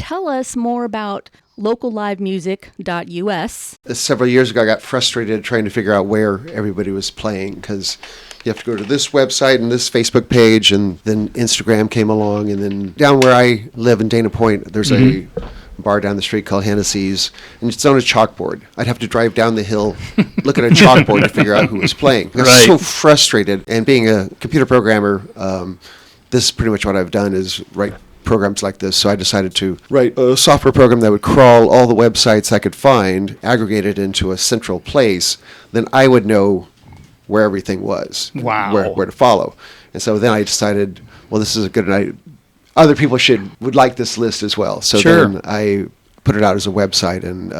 tell us more about locallivemusic.us. Several years ago, I got frustrated trying to figure out where everybody was playing because you have to go to this website and this Facebook page, and then Instagram came along, and then down where I live in Dana Point, there's a bar down the street called Hennessy's, and it's on a chalkboard. I'd have to drive down the hill, look at a chalkboard to figure out who was playing. I was so frustrated, and being a computer programmer, this is pretty much what I've done is write programs like this. So I decided to write a software program that would crawl all the websites I could find, aggregate it into a central place. Then I would know where everything was, where to follow. And so then I decided, well, this is a good idea. Other people would like this list as well. So then I put it out as a website and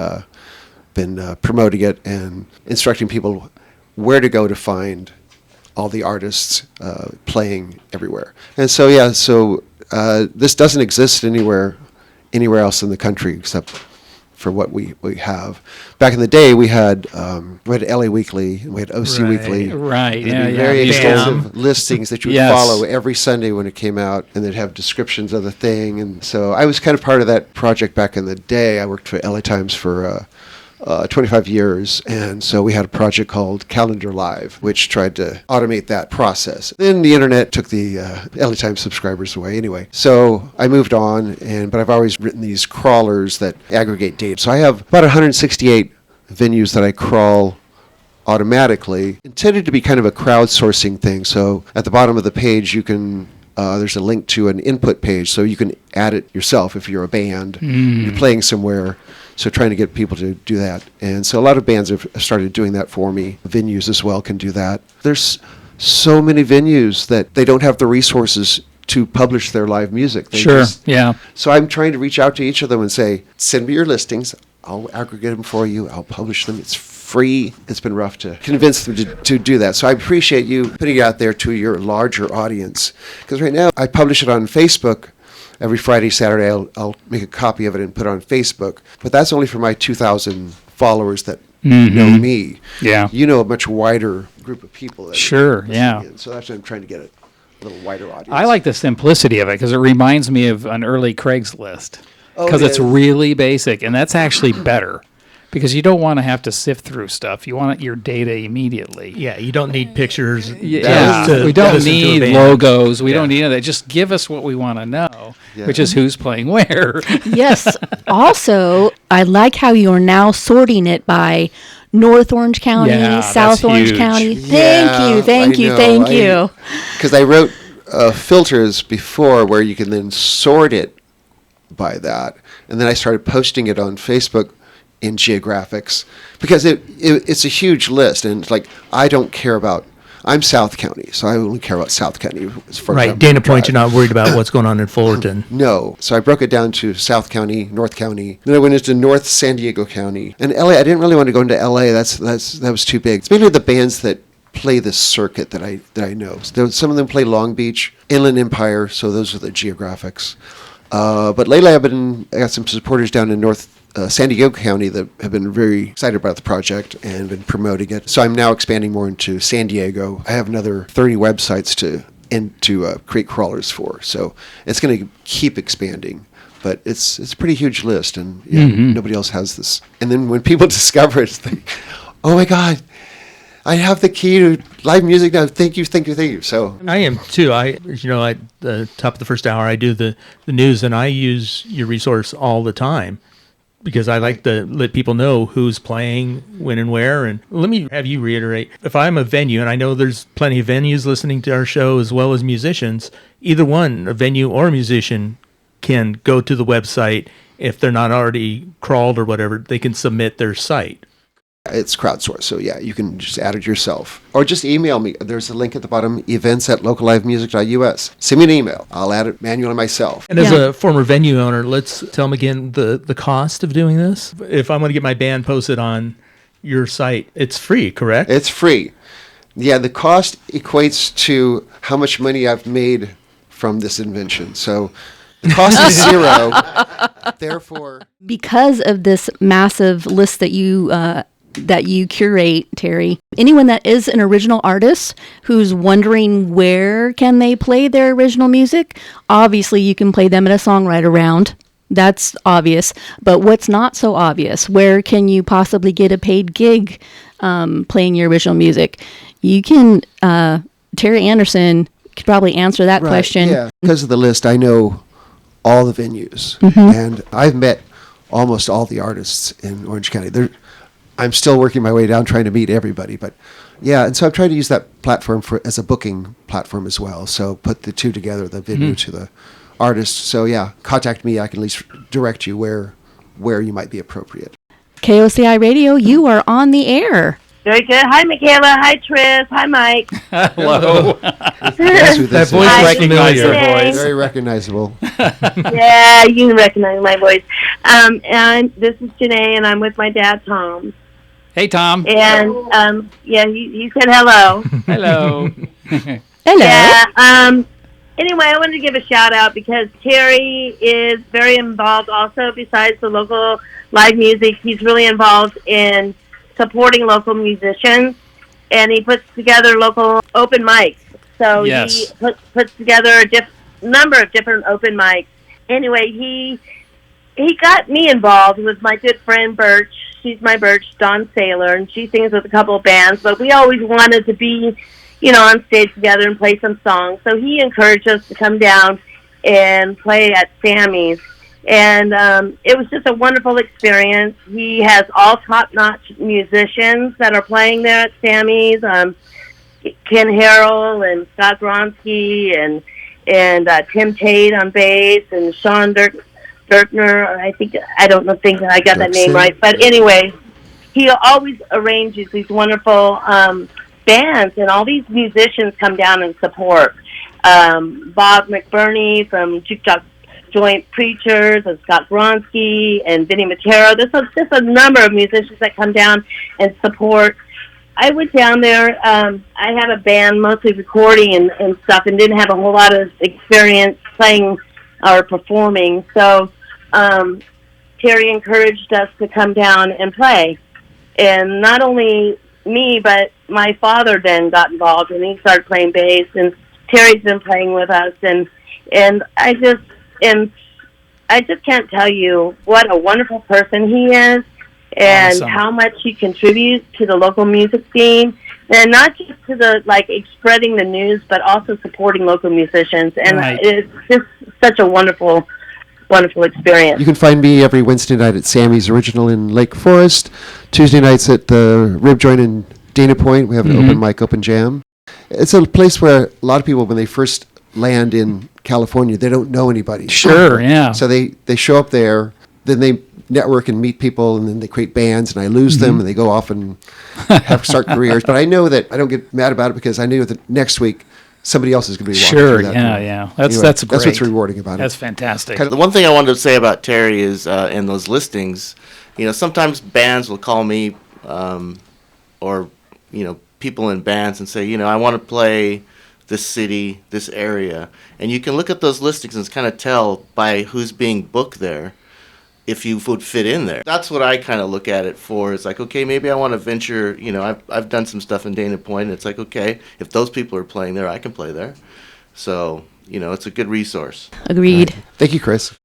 been promoting it and instructing people where to go to find all the artists playing everywhere. And so, this doesn't exist anywhere else in the country except for what we have. Back in the day, we had LA Weekly, and we had OC Weekly. Right, Very extensive listings that you would follow every Sunday when it came out, and they'd have descriptions of the thing. And so I was kind of part of that project back in the day. I worked for LA Times for 25 years, and so we had a project called Calendar Live, which tried to automate that process. Then the internet took the LA Times subscribers away anyway. So I moved on, but I've always written these crawlers that aggregate data. So I have about 168 venues that I crawl automatically, intended to be kind of a crowdsourcing thing. So at the bottom of the page, you can there's a link to an input page, so you can add it yourself if you're a band, you're playing somewhere. So trying to get people to do that. And so a lot of bands have started doing that for me. Venues as well can do that. There's so many venues that they don't have the resources to publish their live music. So I'm trying to reach out to each of them and say, send me your listings. I'll aggregate them for you. I'll publish them. It's free. It's been rough to convince them to do that. So I appreciate you putting it out there to your larger audience. Because right now I publish it on Facebook. Every Friday, Saturday, I'll make a copy of it and put it on Facebook. But that's only for my 2,000 followers that know me. Yeah. You know a much wider group of people. That So that's what I'm trying to get a little wider audience. I like the simplicity of it because it reminds me of an early Craigslist. Because it's really basic, and that's actually better. Because you don't want to have to sift through stuff. You want your data immediately. Yeah, you don't need pictures. We don't need logos. We don't need that. Just give us what we want to know, which is who's playing where. Yes. Also, I like how you are now sorting it by North Orange County, South Orange County. Thank you. Because I wrote filters before where you can then sort it by that. And then I started posting it on Facebook in geographics, because it's a huge list, and it's like I'm South County, so I only care about South County. Right, Dana Point, you're not worried about what's going on in Fullerton. No, so I broke it down to South County, North County, then I went into North San Diego County, and LA. I didn't really want to go into LA. That was too big. It's mainly the bands that play this circuit that I know. So some of them play Long Beach, Inland Empire, so those are the geographics. But lately I got some supporters down in North San Diego County that have been very excited about the project and been promoting it. So I'm now expanding more into San Diego. I have another 30 websites to create crawlers for. So it's going to keep expanding. But it's a pretty huge list, and nobody else has this. And then when people discover it, they think, oh my God, I have the key to live music now. Thank you. So I am too. At the top of the first hour, I do the news, and I use your resource all the time because I like to let people know who's playing, when and where. And let me have you reiterate, if I'm a venue, and I know there's plenty of venues listening to our show as well as musicians, either one, a venue or a musician, can go to the website. If they're not already crawled or whatever, they can submit their site. It's crowdsourced, so you can just add it yourself. Or just email me. There's a link at the bottom, events@locallivemusic.us. Send me an email. I'll add it manually myself. And as a former venue owner, let's tell them again the cost of doing this. If I'm going to get my band posted on your site, it's free, correct? It's free. Yeah, the cost equates to how much money I've made from this invention. So the cost is zero. Therefore, because of this massive list that you curate, Terry, anyone that is an original artist who's wondering where can they play their original music, obviously you can play them at a songwriter round. That's obvious. But what's not so obvious? Where can you possibly get a paid gig playing your original music? You can, Terry Anderson could probably answer that question. Yeah, because of the list, I know all the venues, and I've met almost all the artists in Orange County. I'm still working my way down trying to meet everybody, but yeah, and so I've tried to use that platform as a booking platform as well. So put the two together, the venue to the artist. So yeah, contact me. I can at least direct you where you might be appropriate. KOCI Radio, you are on the air. Very good. Hi, Michaela. Hi, Tris. Hi, Mike. Hello. Guess who this That voice is? Recognize familiar. their voice. Very recognizable. Yeah, you recognize my voice. And this is Jenee, and I'm with my dad, Tom. Hey, Tom. And, yeah, he said hello. Hello. Hello. Yeah. Anyway, I wanted to give a shout-out because Terry is very involved also besides the local live music. He's really involved in supporting local musicians, and he puts together local open mics. So Yes. he puts together a number of different open mics. Anyway, he got me involved with my good friend Birch. She's my Birch, Dawn Saylor, and she sings with a couple of bands. But we always wanted to be, on stage together and play some songs. So he encouraged us to come down and play at Sammy's. And it was just a wonderful experience. He has all top-notch musicians that are playing there at Sammy's. Ken Harrell and Scott Gronsky and Tim Tate on bass and Sean Dirkner. I don't think I got that name right. But anyway, he always arranges these wonderful bands, and all these musicians come down and support. Bob McBurney from Jukebox Joint Preachers and Scott Gronsky and Vinny Matera. There's just a number of musicians that come down and support. I went down there. I had a band mostly recording and stuff and didn't have a whole lot of experience playing or performing. So Terry encouraged us to come down and play. And not only me, but my father then got involved and he started playing bass. And Terry's been playing with us. And I just can't tell you what a wonderful person he is and Awesome. how much he contributes to the local music scene, and not just to the spreading the news, but also supporting local musicians. And Right. it's just such a wonderful experience. You can find me every Wednesday night at Sammy's Original in Lake Forest. Tuesday nights at the Rib Joint in Dana Point. We have an open mic, open jam. It's a place where a lot of people, when they first land in California, they don't know anybody. Sure, yeah. So they show up there, then they network and meet people, and then they create bands, and I lose them, and they go off and start careers. But I know that I don't get mad about it because I know that next week somebody else is going to be walking Sure, through that door. yeah. That's Anyway, great. That's what's rewarding about That's it. fantastic. The one thing I wanted to say about Terry is in those listings, sometimes bands will call me or people in bands and say, I want to play this city, this area. And you can look at those listings and kind of tell by who's being booked there if you would fit in there. That's what I kind of look at it for. It's like, okay, maybe I want to venture, I've done some stuff in Dana Point, and it's like, okay, if those people are playing there, I can play there. So, it's a good resource. Agreed. Thank you, Chris.